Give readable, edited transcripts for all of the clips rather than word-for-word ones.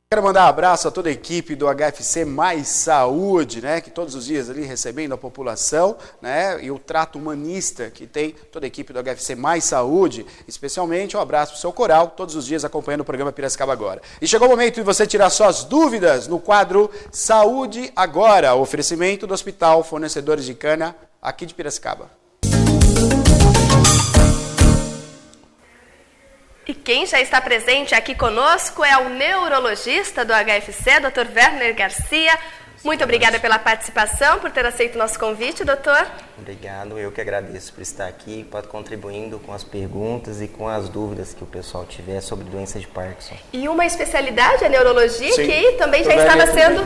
Quero mandar um abraço a toda a equipe do HFC Mais Saúde, né, que todos os dias ali recebendo a população, né, e o trato humanista que tem toda a equipe do HFC Mais Saúde, especialmente um abraço para o seu coral, todos os dias acompanhando o programa Piracicaba Agora. E chegou o momento de você tirar suas dúvidas no quadro Saúde Agora, oferecimento do Hospital Fornecedores de Cana, aqui de Piracicaba. E quem já está presente aqui conosco é o neurologista do HFC, Dr. Werner Garcia. Muito obrigada pela participação, por ter aceito o nosso convite, doutor. Obrigado, eu que agradeço por estar aqui, contribuindo com as perguntas e com as dúvidas que o pessoal tiver sobre doença de Parkinson. E uma especialidade, a neurologia, Sim, que também já estava sendo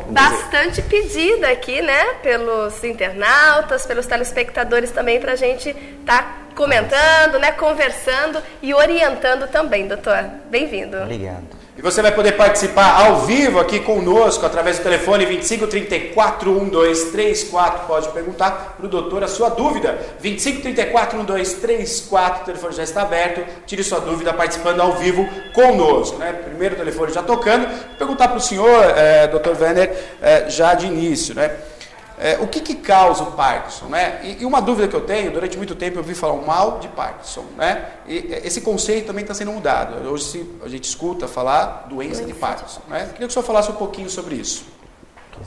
bastante pedida aqui, né, pelos internautas, pelos telespectadores também, para a gente estar comentando, né, conversando e orientando também, doutor. Bem-vindo. Obrigado. E você vai poder participar ao vivo aqui conosco, através do telefone 2534-1234. Pode perguntar para o doutor a sua dúvida. 2534-1234, o telefone já está aberto. Tire sua dúvida participando ao vivo conosco, né? Primeiro o telefone já tocando. Vou perguntar para o senhor, doutor Werner, já de início, né? O que causa o Parkinson, né? E uma dúvida que eu tenho, durante muito tempo eu ouvi falar o mal de Parkinson, né? E esse conceito também está sendo mudado. Hoje a gente escuta falar doença de Parkinson, né? Queria que o senhor falasse um pouquinho sobre isso.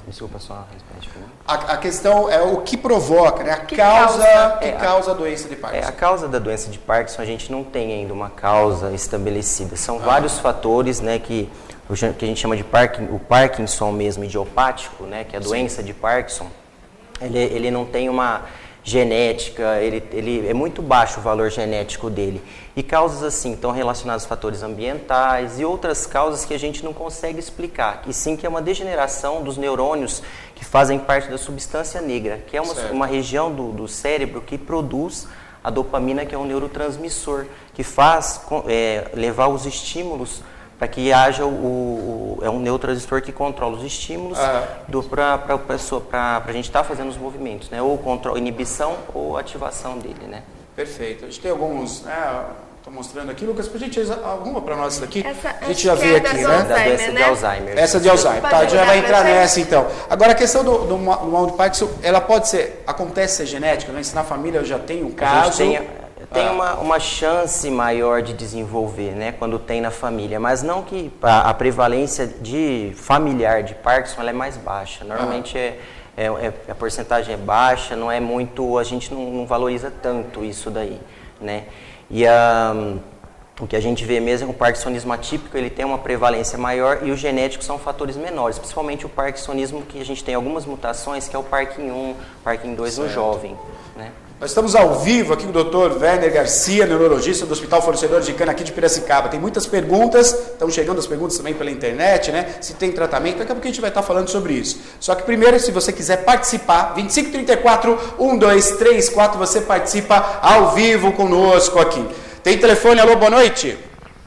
Desculpa, só repete. A questão é o que provoca, né? Que causa a doença de Parkinson. A causa da doença de Parkinson, a gente não tem ainda uma causa estabelecida. São vários fatores, né, que a gente chama de o Parkinson mesmo, idiopático, né, que é a doença de Parkinson. Ele não tem uma genética, ele é muito baixo o valor genético dele. E causas assim estão relacionadas a fatores ambientais e outras causas que a gente não consegue explicar. E sim que é uma degeneração dos neurônios que fazem parte da substância negra, que é uma região do cérebro que produz a dopamina, que é um neurotransmissor, que faz levar os estímulos para que haja é um neurotransmissor que controla os estímulos para a gente estar fazendo os movimentos, né? Ou inibição ou ativação dele, né? Perfeito. A gente tem alguns, né? Estou mostrando aqui, Lucas, para a gente alguma para nós daqui. A gente já vê aqui, né? Da doença de Alzheimer. Essa de Alzheimer. Tá, a gente já vai entrar nessa então. Agora a questão do mal de Parkinson, ela acontece ser genética, né? Se na família eu já tenho um caso. Tem uma chance maior de desenvolver, né, quando tem na família, mas não que a prevalência de familiar de Parkinson ela é mais baixa. Normalmente a porcentagem é baixa, não é muito, a gente não valoriza tanto isso daí, né? E o que a gente vê mesmo é que o parkinsonismo atípico, ele tem uma prevalência maior e os genéticos são fatores menores, principalmente o parkinsonismo que a gente tem algumas mutações, que é o Parkin 1, Parkin 2 no jovem, né? Nós estamos ao vivo aqui com o Dr. Werner Garcia, neurologista do Hospital Fornecedores de Cana aqui de Piracicaba. Tem muitas perguntas, estão chegando as perguntas também pela internet, né? Se tem tratamento, daqui a pouco a gente vai estar falando sobre isso. Só que primeiro, se você quiser participar, 2534-1234, você participa ao vivo conosco aqui. Tem telefone, alô, boa noite?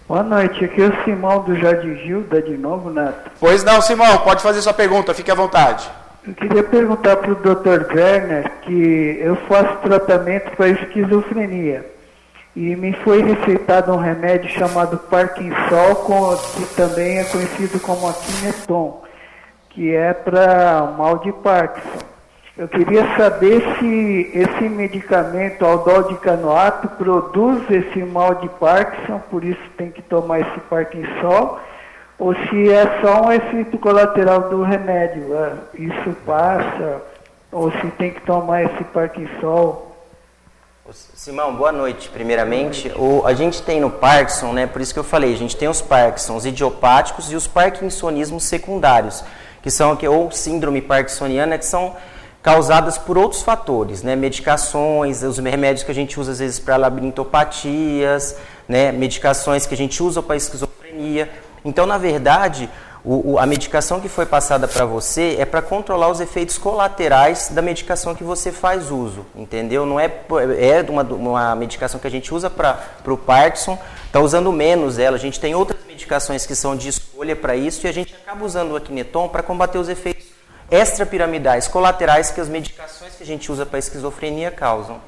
Boa noite, aqui é o Simão do Jardim Gilda, de novo, Neto. Pois não, Simão, pode fazer sua pergunta, fique à vontade. Eu queria perguntar para o Dr. Werner que eu faço tratamento para esquizofrenia e me foi receitado um remédio chamado Parkinsol, que também é conhecido como Akineton, que é para mal de Parkinson. Eu queria saber se esse medicamento, aldol-dicanoato, produz esse mal de Parkinson, por isso tem que tomar esse Parkinsol, ou se é só um efeito colateral do remédio, isso passa, ou se tem que tomar esse Parkinsol. Simão, boa noite, primeiramente. A gente tem no Parkinson, né, por isso que eu falei, a gente tem os Parkinsons idiopáticos e os parkinsonismos secundários, que são ou síndrome parkinsoniana, que são causadas por outros fatores, né, medicações, os remédios que a gente usa às vezes para labirintopatias, né, medicações que a gente usa para esquizofrenia. Então, na verdade, a medicação que foi passada para você é para controlar os efeitos colaterais da medicação que você faz uso, entendeu? Não é uma medicação que a gente usa para o Parkinson, está usando menos ela. A gente tem outras medicações que são de escolha para isso e a gente acaba usando o Akineton para combater os efeitos extrapiramidais, colaterais que as medicações que a gente usa para esquizofrenia causam.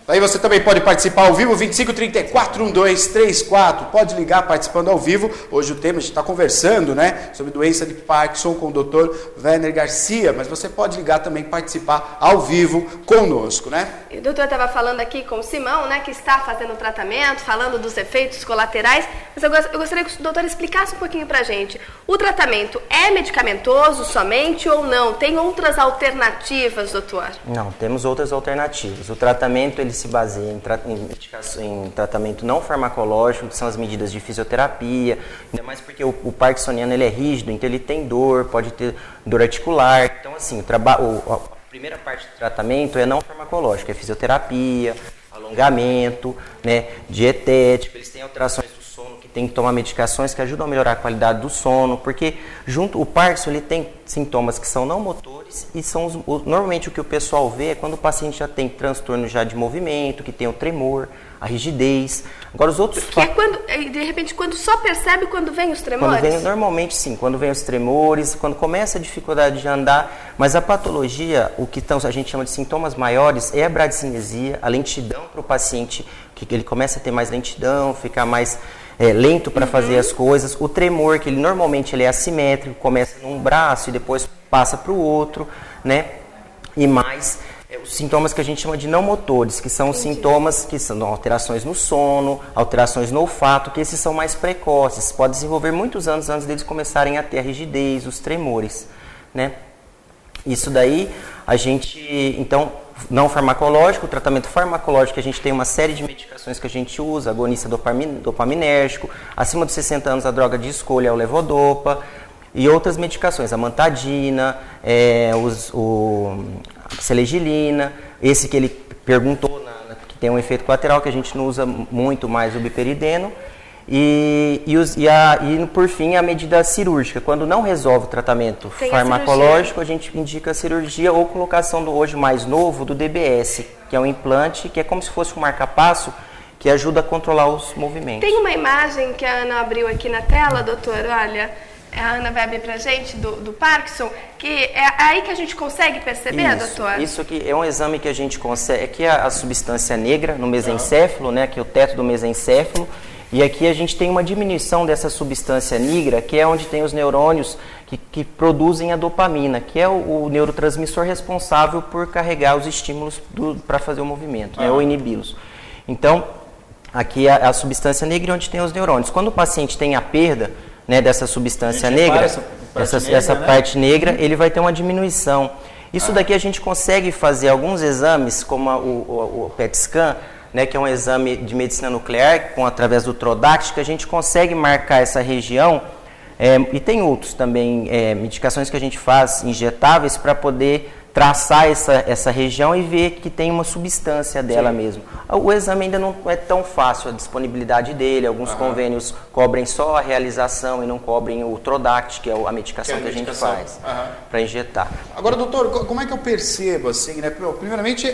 Aí você também pode participar ao vivo, 2534-1234. Pode ligar participando ao vivo. Hoje o tema, a gente está conversando, né, sobre doença de Parkinson com o Dr. Werner Garcia, mas você pode ligar também, participar ao vivo conosco, né? E o doutor estava falando aqui com o Simão, né, que está fazendo o tratamento, falando dos efeitos colaterais, mas eu gostaria que o doutor explicasse um pouquinho pra gente. O tratamento é medicamentoso somente ou não? Tem outras alternativas, doutor? Não, temos outras alternativas. O tratamento, ele se baseia em tratamento não farmacológico, que são as medidas de fisioterapia, ainda mais porque o parkinsoniano ele é rígido, então ele tem dor, pode ter dor articular. Então, assim, a primeira parte do tratamento é não farmacológico, é fisioterapia, alongamento, né, dietético, eles têm alterações do sono, que tem que tomar medicações que ajudam a melhorar a qualidade do sono, porque o Parkinson ele tem sintomas que são não motores e são normalmente o que o pessoal vê é quando o paciente já tem transtorno já de movimento, que tem o tremor, a rigidez. Agora os outros... Que é quando, de repente, quando só percebe quando vem os tremores? Normalmente sim, quando vem os tremores, quando começa a dificuldade de andar, mas a patologia, o que a gente chama de sintomas maiores, é a bradicinesia, a lentidão para o paciente, que ele começa a ter mais lentidão, ficar mais lento para fazer as coisas, o tremor, que normalmente ele é assimétrico, começa num braço e depois passa para o outro, né? E mais... os sintomas que a gente chama de não motores, que são os sintomas que são alterações no sono, alterações no olfato, que esses são mais precoces, pode desenvolver muitos anos antes deles começarem a ter a rigidez, os tremores, né? Isso daí, a gente, então, não farmacológico, o tratamento farmacológico, a gente tem uma série de medicações que a gente usa, agonista dopaminérgico, acima dos 60 anos a droga de escolha é o levodopa, e outras medicações, a amantadina, a selegilina, esse que ele perguntou, que tem um efeito colateral, que a gente não usa muito mais, o biperideno, e por fim a medida cirúrgica. Quando não resolve o tratamento farmacológico, a gente indica a cirurgia ou colocação do hoje mais novo do DBS, que é um implante, que é como se fosse um marca-passo, que ajuda a controlar os movimentos. Tem uma imagem que a Ana abriu aqui na tela, doutor, olha... A Ana vai abrir pra gente do Parkinson, que é aí que a gente consegue perceber, doutor? Isso aqui é um exame que a gente consegue, aqui é a substância negra no mesencéfalo, né, que é o teto do mesencéfalo, e aqui a gente tem uma diminuição dessa substância negra, que é onde tem os neurônios que produzem a dopamina, que é o neurotransmissor responsável por carregar os estímulos para fazer o movimento, né, ou inibi-los. Então, aqui é a substância negra onde tem os neurônios. Quando o paciente tem a perda, né, dessa substância negra, essa parte negra, ele vai ter uma diminuição. Isso daqui a gente consegue fazer alguns exames, como o PET scan, né, que é um exame de medicina nuclear, através do Trodact, que a gente consegue marcar essa região, e tem outros também, medicações que a gente faz injetáveis para poder traçar essa região e ver que tem uma substância dela mesmo. O exame ainda não é tão fácil, a disponibilidade dele, alguns convênios cobrem só a realização e não cobrem o Trodact, que é a medicação que a gente faz para injetar. Agora, doutor, como é que eu percebo assim, né? Primeiramente,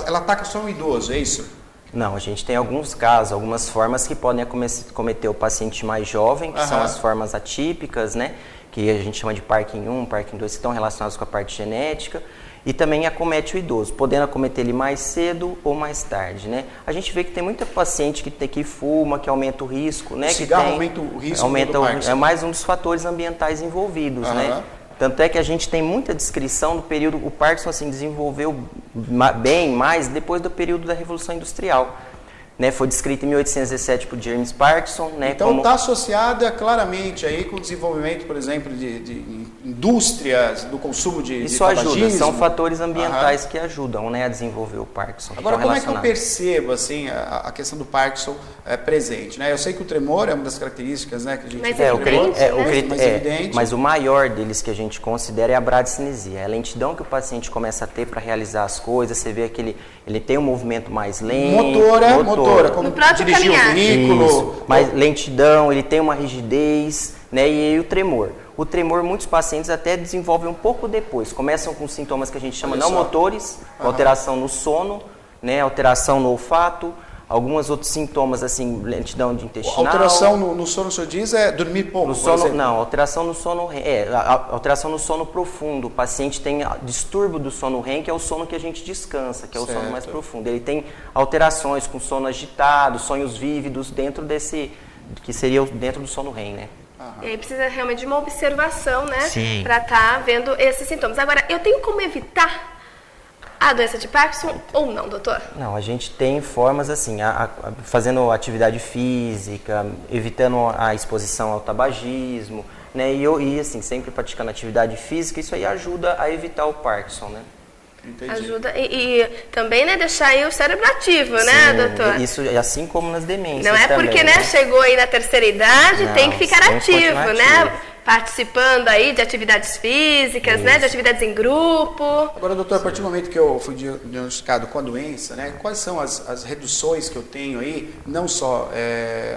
ela ataca só um idoso, é isso? Não, a gente tem alguns casos, algumas formas que podem cometer o paciente mais jovem, que são as formas atípicas, né? Que a gente chama de Parkin 1, Parkin 2, que estão relacionados com a parte genética, e também acomete o idoso, podendo acometer ele mais cedo ou mais tarde, né? A gente vê que tem muita paciente que fuma, que aumenta o risco, né? O cigarro aumenta o risco do Parkinson. É mais um dos fatores ambientais envolvidos, né? Tanto é que a gente tem muita descrição do período, o Parkinson assim, desenvolveu bem mais depois do período da Revolução Industrial. Né, foi descrito em 1817 por James Parkinson. Né, então está associada claramente aí com o desenvolvimento, por exemplo, de indústrias do consumo de tabagismo. Ajuda, são fatores ambientais que ajudam, né, a desenvolver o Parkinson. Agora, como é que eu percebo assim, a questão do Parkinson presente? Né? Eu sei que o tremor é uma das características, né, que a gente mais evidente. Mas o maior deles que a gente considera é a bradicinesia. É a lentidão que o paciente começa a ter para realizar as coisas. Você vê que ele tem um movimento mais lento. Motora, como dirigir o veículo. Mas lentidão, ele tem uma rigidez, né, e aí o tremor. O tremor, muitos pacientes até desenvolvem um pouco depois. Começam com sintomas que a gente chama não motores, alteração no sono, né, alteração no olfato, Alguns outros sintomas, assim, lentidão de intestinal. Alteração no sono, o senhor diz, é dormir pouco, no sono, não, alteração no sono alteração no sono profundo. O paciente tem distúrbio do sono REM, que é o sono que a gente descansa, que é o sono mais profundo. Ele tem alterações com sono agitado, sonhos vívidos dentro desse, que seria dentro do sono REM, né? E aí precisa realmente de uma observação, né? Sim. Para estar vendo esses sintomas. Agora, eu tenho como evitar a doença de Parkinson ou não, doutor? Não, a gente tem formas assim, fazendo atividade física, evitando a exposição ao tabagismo, né? E assim, sempre praticando atividade física, isso aí ajuda a evitar o Parkinson, né? Entendi. Ajuda e também, né, deixar aí o cérebro ativo, né, doutor? Isso, assim como nas demências. Não é também, porque, né, chegou aí na terceira idade, não, tem que ficar tem que ativo, continuar né? ativo. Participando aí de atividades físicas, né, de atividades em grupo. Agora, doutor, a partir do momento que eu fui diagnosticado com a doença, né, quais são as reduções que eu tenho aí, não só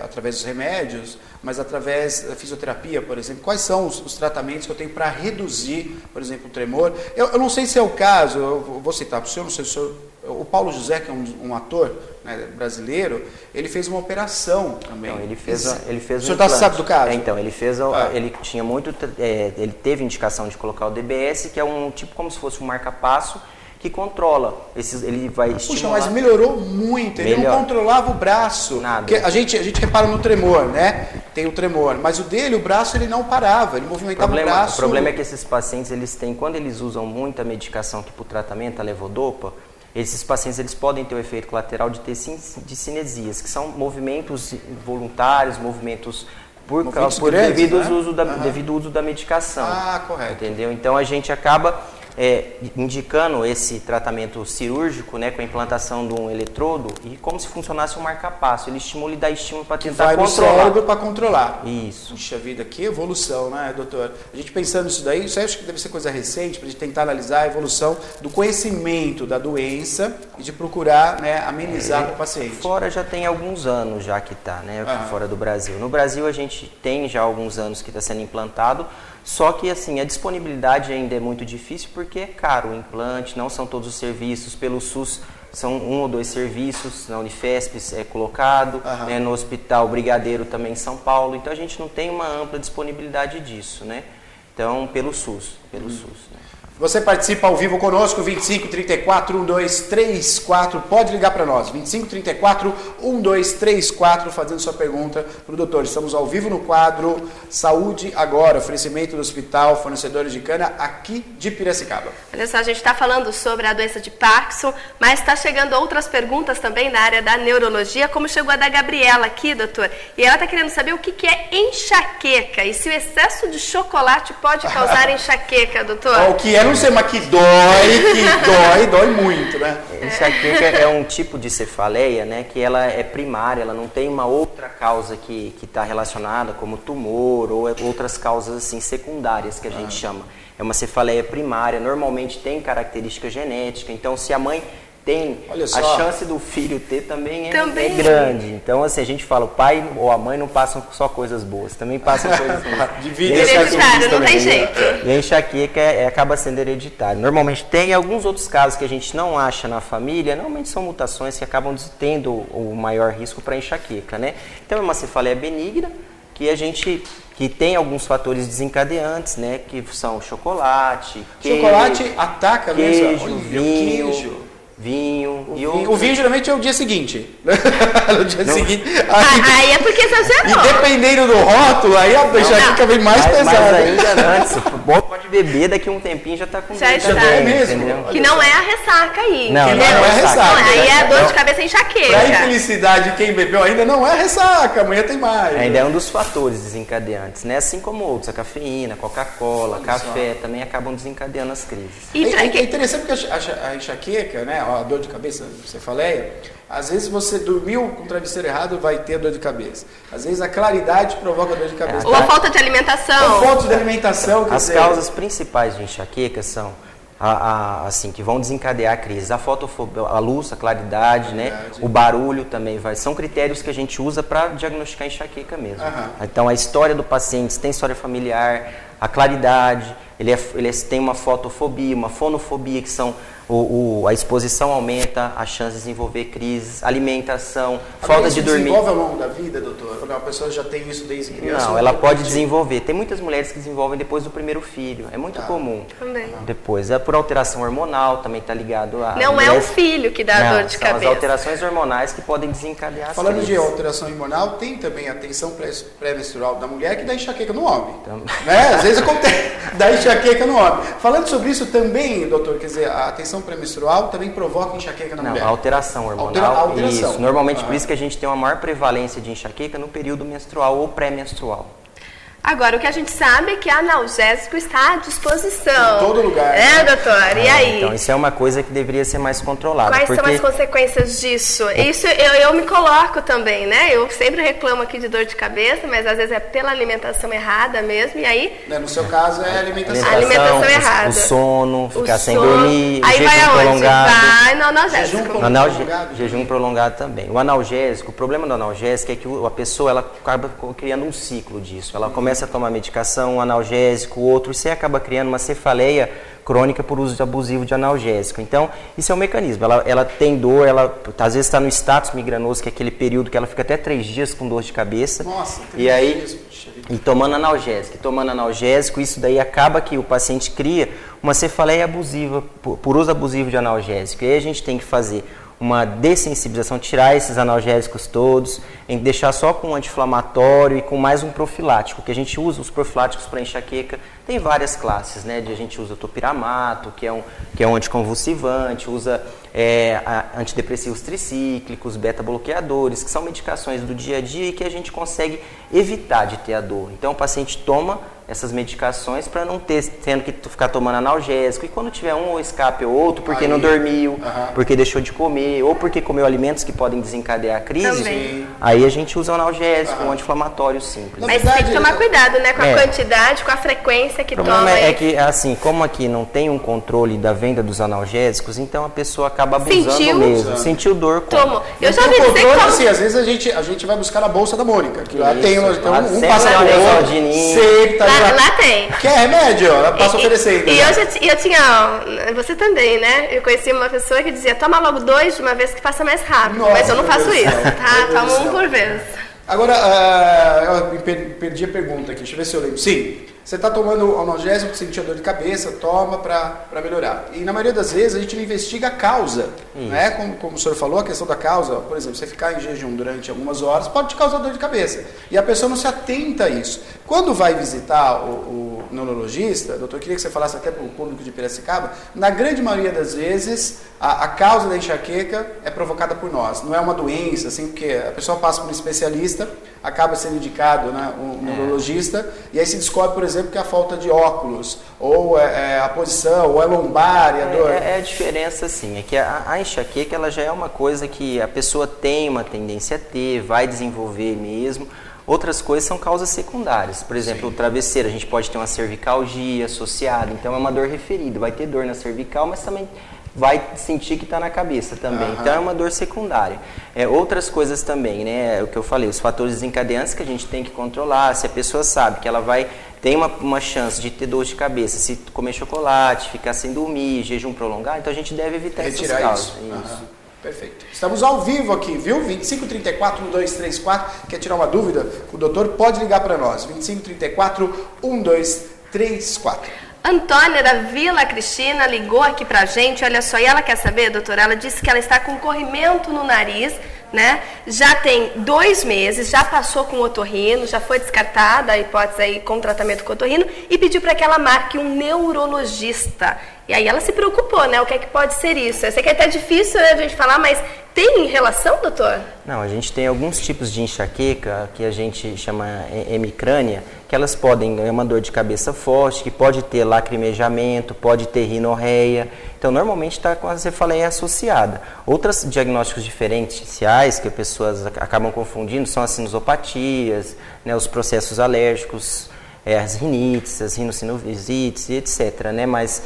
através dos remédios, mas através da fisioterapia, por exemplo? Quais são os tratamentos que eu tenho para reduzir, por exemplo, o tremor? Eu não sei se é o caso, eu vou citar para o senhor, não sei se o senhor... O Paulo José, que é um ator, né, brasileiro, ele fez uma operação também. Não, ele fez o senhor sabe do caso? Então, ele fez, ele tinha ele teve indicação de colocar o DBS, que é um tipo como se fosse um marca-passo que controla ele vai estimular. Puxa, mas melhorou muito, ele não controlava o braço. Nada. Porque a gente repara no tremor, né? Tem o tremor, mas o braço ele não parava, ele movimentava o braço. O problema é que esses pacientes, quando eles usam muita medicação, tipo o tratamento, a levodopa, esses pacientes eles podem ter o efeito colateral de ter cinesias, que são movimentos voluntários, movimentos devido ao uso da medicação. Ah, correto. Entendeu? Então a gente acaba indicando esse tratamento cirúrgico, né, com a implantação de um eletrodo, e como se funcionasse um marca-passo. Ele estimula e dá estímulo para tentar controlar. Vai no cérebro para controlar. Isso. Puxa vida, que evolução, né, doutor? A gente pensando nisso daí, isso aí acho que deve ser coisa recente, para a gente tentar analisar a evolução do conhecimento da doença e de procurar, né, amenizar para o paciente. Fora já tem alguns anos já que está, né, fora do Brasil. No Brasil a gente tem já alguns anos que está sendo implantado, só que assim, a disponibilidade ainda é muito difícil porque é caro o implante, não são todos os serviços, pelo SUS são 1 ou 2 serviços, na Unifesp é colocado, né, no Hospital Brigadeiro também em São Paulo, então a gente não tem uma ampla disponibilidade disso, né? Então, pelo SUS, né? Você participa ao vivo conosco, 25 34 1234, pode ligar para nós, 25 34 1234, fazendo sua pergunta para o doutor. Estamos ao vivo no quadro Saúde Agora, oferecimento do Hospital Fornecedores de Cana, aqui de Piracicaba. Olha só, a gente está falando sobre a doença de Parkinson, mas está chegando outras perguntas também na área da neurologia, como chegou a da Gabriela aqui, doutor. E ela está querendo saber o que é enxaqueca e se o excesso de chocolate pode causar enxaqueca, doutor. O que é, não sei, mas que dói muito, né? Enxaqueca é um tipo de cefaleia, né, que ela é primária, ela não tem uma outra causa que está relacionada, como tumor ou outras causas assim secundárias que a gente chama. É uma cefaleia primária, normalmente tem característica genética, então se a mãe tem, a chance do filho ter também é grande. Então, assim, a gente fala, o pai ou a mãe não passam só coisas boas, também passam coisas boas. Hereditário, não tem jeito. E a enxaqueca acaba sendo hereditária. Normalmente tem alguns outros casos que a gente não acha na família, normalmente são mutações que acabam tendo o maior risco para enxaqueca, né? Então, é uma cefaleia benigna, que tem alguns fatores desencadeantes, né? Que são chocolate, queijo, chocolate ataca mesmo. Vinho. O vinho geralmente é o dia seguinte. No dia seguinte. Aí é porque exagerou. E dependendo do rótulo, aí a enxaqueca vem mais pesada. Mas ainda antes, pode beber, daqui a um tempinho já está com já está mesmo. Entendeu? Que não é a ressaca aí. Não é ressaca. Aí é dor de cabeça e enxaqueca. Para a infelicidade de quem bebeu ainda não é ressaca, amanhã tem mais. Ainda é um dos fatores desencadeantes, né? Assim como outros, a cafeína, Coca-Cola, café, também acabam desencadeando as crises. É interessante porque a enxaqueca, né? A dor de cabeça, cefaleia, às vezes você dormiu com o travesseiro errado, vai ter dor de cabeça. Às vezes a claridade provoca dor de cabeça. Ou a falta de alimentação. Ou falta de alimentação. As causas principais de enxaqueca são assim, que vão desencadear a crise. A fotofobia, a luz, a claridade, né? O barulho também são critérios que a gente usa para diagnosticar enxaqueca mesmo. Então, a história do paciente, se tem história familiar, a claridade, ele tem uma fotofobia, uma fonofobia, que são A exposição aumenta, a chance de desenvolver crises, alimentação, falta de dormir. Desenvolve ao longo da vida, doutor? Ou não, a pessoa já tem isso desde criança? Não, ela pode desenvolver. Tem muitas mulheres que desenvolvem depois do primeiro filho. É muito comum. Também. Depois, é por alteração hormonal, também está ligado a... Não é o filho que dá dor de cabeça. São as alterações hormonais que podem desencadear as Falando crises. de alteração hormonal, tem também a tensão pré-menstrual da mulher que dá enxaqueca no homem. Né? Às vezes acontece, dá enxaqueca no homem. Falando sobre isso também, doutor, quer dizer, a tensão pré-menstrual também provoca enxaqueca na mulher? Não, a alteração hormonal. Alteração. Isso. Normalmente por isso que a gente tem uma maior prevalência de enxaqueca no período menstrual ou pré-menstrual. Agora, o que a gente sabe é que analgésico está à disposição. Em todo lugar. Doutor? E aí? Então, isso é uma coisa que deveria ser mais controlada. Quais são as consequências disso? Isso eu me coloco também, né? Eu sempre reclamo aqui de dor de cabeça, mas às vezes é pela alimentação errada mesmo, e aí... No seu caso é a alimentação. A alimentação errada. O sono, ficar sem sono. dormir, aí jejum vai aonde? prolongado. Vai no analgésico. Jejum prolongado também. O analgésico, o problema do analgésico é que a pessoa ela acaba criando um ciclo disso. Ela começa a tomar medicação, um analgésico, outro, e você acaba criando uma cefaleia crônica por uso abusivo de analgésico. Então, isso é um mecanismo. Ela tem dor, ela às vezes está no status migranoso, que é aquele período que ela fica até 3 dias com dor de cabeça. Nossa, 3 e aí, dias. E tomando analgésico, isso daí acaba que o paciente cria uma cefaleia abusiva, por uso abusivo de analgésico. E aí a gente tem que fazer uma dessensibilização, tirar esses analgésicos todos, deixar só com um anti-inflamatório e com mais um profilático, que a gente usa os profiláticos para enxaqueca. Tem várias classes, né? A gente usa topiramato, que é um anticonvulsivante, usa antidepressivos tricíclicos, beta-bloqueadores, que são medicações do dia a dia e que a gente consegue evitar de ter a dor. Então o paciente toma essas medicações para não tendo que ficar tomando analgésico, e quando tiver um ou escape ou outro, porque não dormiu, porque deixou de comer, ou porque comeu alimentos que podem desencadear a crise, aí a gente usa um analgésico, um anti-inflamatório simples. Mas tem que tomar cuidado, né, com a quantidade, com a frequência que toma. O problema é que, assim, como aqui não tem um controle da venda dos analgésicos, então a pessoa acaba abusando mesmo. Sentiu dor, tomou. Eu já vi dizer que assim, às vezes a gente vai buscar na bolsa da Mônica, que lá tem um passaporte, sempre tá lá tem. Quer remédio? Ela passa oferecendo. E eu tinha, você também, né? Eu conheci uma pessoa que dizia, toma logo 2 de uma vez que passa mais rápido. Nossa, mas eu não faço isso, tá? Toma 1 por vez. Agora, eu perdi a pergunta aqui, deixa eu ver se eu lembro. Sim, você está tomando analgésico que sentia dor de cabeça, toma para melhorar. E na maioria das vezes a gente não investiga a causa, né? Como o senhor falou, a questão da causa, por exemplo, você ficar em jejum durante algumas horas pode te causar dor de cabeça. E a pessoa não se atenta a isso. Quando vai visitar o neurologista, doutor, eu queria que você falasse até para o público de Piracicaba, na grande maioria das vezes a causa da enxaqueca é provocada por nós. Não é uma doença, assim, porque a pessoa passa por um especialista, acaba sendo indicado, né, um neurologista, e aí se descobre, por exemplo, que é a falta de óculos, ou a posição, ou a lombar, e a dor. A diferença, assim, é que a enxaqueca ela já é uma coisa que a pessoa tem uma tendência a ter, vai desenvolver mesmo. Outras coisas são causas secundárias. Por exemplo, o travesseiro, a gente pode ter uma cervicalgia associada, então é uma dor referida. Vai ter dor na cervical, mas também vai sentir que está na cabeça também. Então é uma dor secundária. Outras coisas também, né? O que eu falei, os fatores desencadeantes que a gente tem que controlar. Se a pessoa sabe que ela tem uma chance de ter dor de cabeça, se comer chocolate, ficar sem dormir, jejum prolongado, então a gente deve evitar essas causas. Isso. Perfeito. Estamos ao vivo aqui, viu? 2534-1234. Quer tirar uma dúvida? O doutor pode ligar para nós. 2534-1234. Antônia da Vila Cristina ligou aqui pra gente. Olha só, e ela quer saber, doutora, ela disse que ela está com corrimento no nariz, né? Já tem 2 meses, já passou com otorrino, já foi descartada a hipótese aí com tratamento com otorrino e pediu para que ela marque um neurologista. E aí ela se preocupou, né? O que é que pode ser isso? Eu sei que é até difícil, né, a gente falar, mas tem relação, doutor? Não, a gente tem alguns tipos de enxaqueca que a gente chama hemicrânia, que elas podem, é uma dor de cabeça forte, que pode ter lacrimejamento, pode ter rinorreia. Então, normalmente está com a cefaleia associada. Outros diagnósticos diferenciais que as pessoas acabam confundindo são as sinusopatias, né, os processos alérgicos, as rinites, as rinossinusites e etc. Né? Mas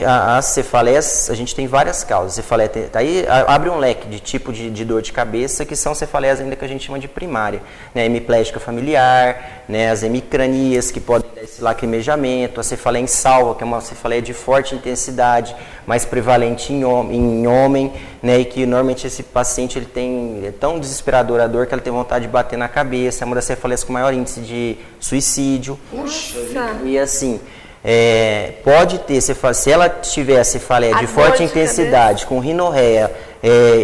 As cefaleias, a gente tem várias causas. Cefaleia aí abre um leque de tipo de dor de cabeça, que são cefaleias ainda que a gente chama de primária, né? Hemiplégica familiar, né? As hemicranias, que podem dar esse lacrimejamento, a cefaleia em salva, que é uma cefaleia de forte intensidade, mais prevalente em homem, né? E que normalmente esse paciente é tão desesperador a dor que ele tem vontade de bater na cabeça. É uma das cefaleias com maior índice de suicídio. Puxa. E assim, pode ter, se ela tiver a cefaleia de forte intensidade, com rinorreia,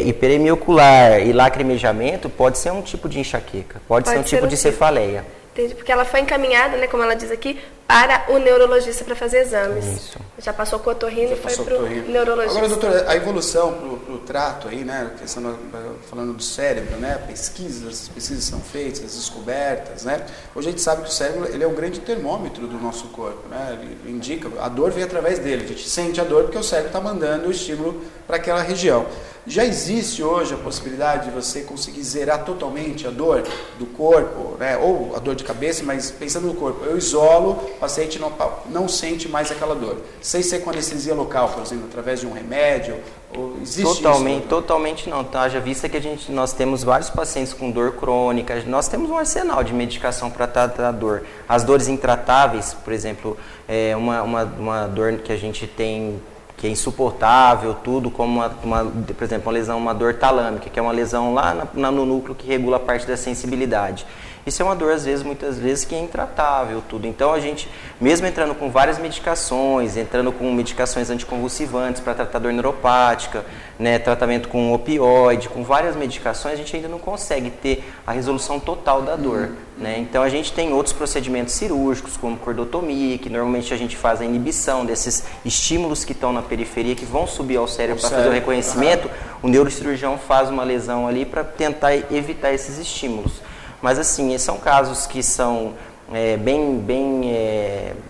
hiperemia ocular e lacrimejamento, pode ser um tipo de enxaqueca, pode ser um tipo de cefaleia. Entendi, porque ela foi encaminhada, né, como ela diz aqui, para o neurologista para fazer exames. Isso. Já passou com o otorrino e foi para o neurologista. Agora, doutora, a evolução para o trato aí, né, falando do cérebro, né, as pesquisas são feitas, as descobertas, né, hoje a gente sabe que o cérebro ele é um grande termômetro do nosso corpo, né, ele indica, a dor vem através dele, a gente sente a dor porque o cérebro está mandando o estímulo para aquela região. Já existe hoje a possibilidade de você conseguir zerar totalmente a dor do corpo, né? Ou a dor de cabeça, mas pensando no corpo. Eu isolo, o paciente não sente mais aquela dor. Sem ser com anestesia local, por exemplo, através de um remédio. Ou existe Totalmente não. Tá? Haja vista que nós temos vários pacientes com dor crônica, nós temos um arsenal de medicação para tratar a dor. As dores intratáveis, por exemplo, uma dor que a gente tem que é insuportável, tudo, como por exemplo, uma dor talâmica, que é uma lesão lá no núcleo que regula a parte da sensibilidade. Isso é uma dor, muitas vezes, que é intratável, tudo. Então, a gente, mesmo entrando com várias medicações, entrando com medicações anticonvulsivantes para tratar dor neuropática, né, tratamento com opioide, com várias medicações, a gente ainda não consegue ter a resolução total da dor, né? Então, a gente tem outros procedimentos cirúrgicos, como cordotomia, que normalmente a gente faz a inibição desses estímulos que estão na periferia, que vão subir ao cérebro para fazer o reconhecimento. O neurocirurgião faz uma lesão ali para tentar evitar esses estímulos. Mas assim, são casos que são bem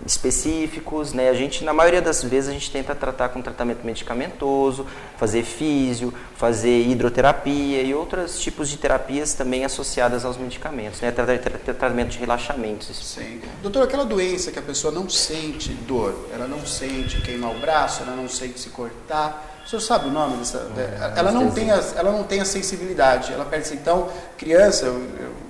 específicos, né? A gente, na maioria das vezes, a gente tenta tratar com tratamento medicamentoso, fazer físio, fazer hidroterapia e outros tipos de terapias também associadas aos medicamentos, né? Tratamento de relaxamentos. Sim. Doutor, aquela doença que a pessoa não sente dor, ela não sente queimar o braço, ela não sente se cortar. O senhor sabe o nome dessa? Ela não tem a sensibilidade. Ela perde. Então, criança,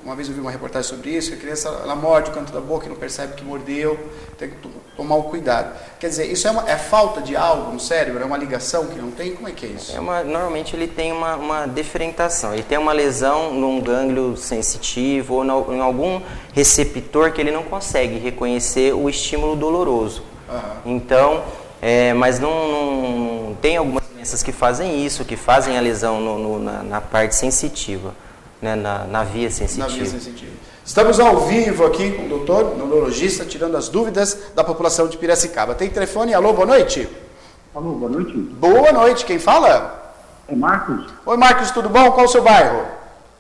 uma vez eu vi uma reportagem sobre isso, que a criança ela morde o canto da boca e não percebe que mordeu. Tem que tomar o cuidado. Quer dizer, isso é falta de algo no cérebro? É uma ligação que não tem? Como é que é isso? Normalmente ele tem uma diferenciação. Ele tem uma lesão num gânglio sensitivo ou em algum receptor que ele não consegue reconhecer o estímulo doloroso. Então, mas não tem algumas doenças que fazem isso, que fazem a lesão na parte sensitiva, né? na via sensitiva. Na via sensitiva. Estamos ao vivo aqui com o doutor, neurologista, tirando as dúvidas da população de Piracicaba. Tem telefone? Alô, boa noite. Alô, boa noite. Boa noite, quem fala? É Marcos. Oi, Marcos, tudo bom? Qual o seu bairro?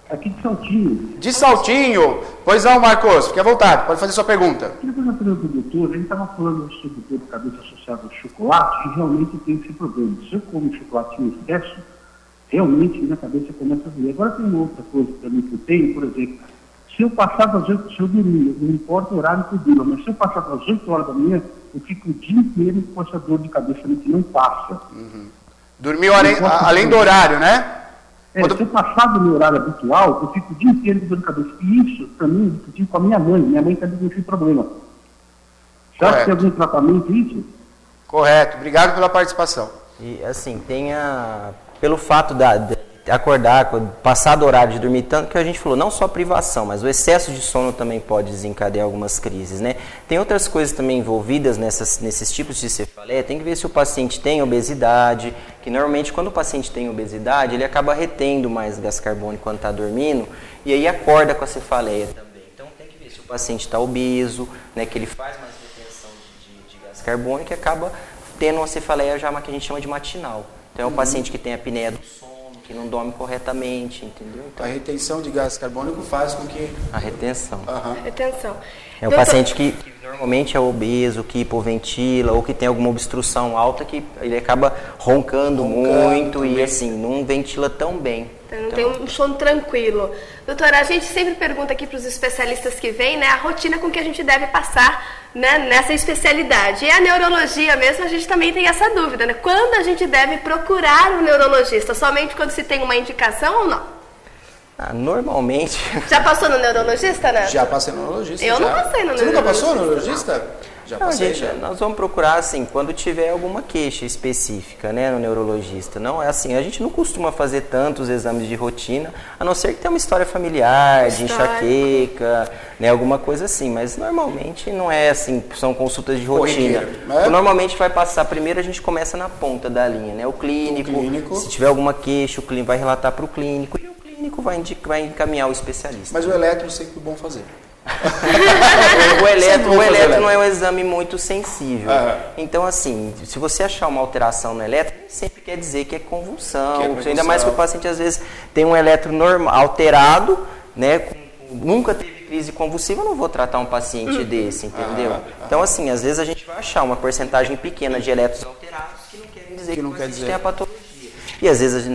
Aqui de Saltinho. De Saltinho? Pois não, Marcos, fique à vontade, pode fazer sua pergunta. Eu queria fazer uma pergunta do doutor. A gente estava falando sobre dor de cabeça associada ao chocolate e realmente tem esse problema. Se eu como chocolate em excesso, realmente minha cabeça começa a doer. Agora tem uma outra coisa também que eu tenho, por exemplo, se eu passar das 8, se eu dormir, não importa o horário que eu durmo, mas se eu passar das 8 horas da manhã, eu fico o dia inteiro com essa dor de cabeça que não passa. Dormiu além do horário, né? Se eu passar do meu horário habitual, eu fico o dia inteiro com dor de cabeça. E isso também eu discuti com a minha mãe. Minha mãe também tem esse problema. Você acha que tem algum tratamento isso? Correto. Obrigado pela participação. E assim, pelo fato de acordar, passar do horário de dormir, tanto que a gente falou, não só a privação, mas o excesso de sono também pode desencadear algumas crises, né? Tem outras coisas também envolvidas nesses tipos de cefaleia. Tem que ver se o paciente tem obesidade, que normalmente quando o paciente tem obesidade, ele acaba retendo mais gás carbônico quando está dormindo, e aí acorda com a cefaleia também. Então tem que ver se o paciente está obeso, né, que ele faz mais retenção de gás carbônico e acaba tendo uma cefaleia já que a gente chama de matinal. Então é um paciente que tem a apneia do sono, que não dorme corretamente, entendeu? Então, a retenção de gás carbônico faz com que... A retenção. Retenção. É o paciente que normalmente é obeso, que hipoventila, ou que tem alguma obstrução alta, que ele acaba roncando muito também. E assim, não ventila tão bem. Não tem um sono tranquilo. Doutora, a gente sempre pergunta aqui para os especialistas que vêm, né, a rotina com que a gente deve passar, né, nessa especialidade. E a neurologia mesmo, a gente também tem essa dúvida, né? Quando a gente deve procurar um neurologista? Somente quando se tem uma indicação ou não? Normalmente... Já passou no neurologista, né? Já passei no neurologista. Eu não passei no neurologista. Você nunca passou no neurologista? Já passei, gente, nós vamos procurar, assim, quando tiver alguma queixa específica, né, no neurologista. Não é assim, a gente não costuma fazer tantos exames de rotina, a não ser que tenha uma história familiar, de enxaqueca, né, alguma coisa assim. Mas normalmente não é assim, são consultas de rotina. Normalmente vai passar, primeiro a gente começa na ponta da linha, né, o clínico. Se tiver alguma queixa, o clínico vai relatar para o clínico e o clínico vai encaminhar o especialista. Mas o eletro sempre é bom fazer. O eletro não é um exame muito sensível. Então, assim, se você achar uma alteração no eletro, sempre quer dizer que é convulsão. Ainda mais que o paciente, às vezes, tem um eletro normal, alterado, né? Nunca teve crise convulsiva, eu não vou tratar um paciente desse, entendeu? Então, assim, às vezes a gente vai achar uma porcentagem pequena de eletros alterados que não querem dizer que o paciente tem a patologia. E às vezes,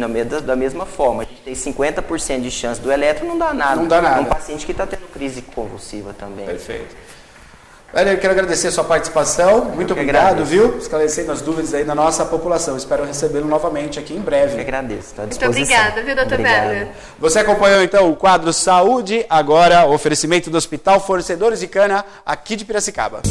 da mesma forma, a gente tem 50% de chance do eletro, não dá nada. Não dá nada. Um paciente que está tendo crise convulsiva também. Perfeito. Eu quero agradecer a sua participação. Muito obrigado, viu? Esclarecendo as dúvidas aí da nossa população. Espero recebê-lo novamente aqui em breve. Eu agradeço, estou à disposição. Muito obrigada, viu, doutor Werner? Você acompanhou, então, o quadro Saúde, agora oferecimento do Hospital Fornecedores de Cana, aqui de Piracicaba.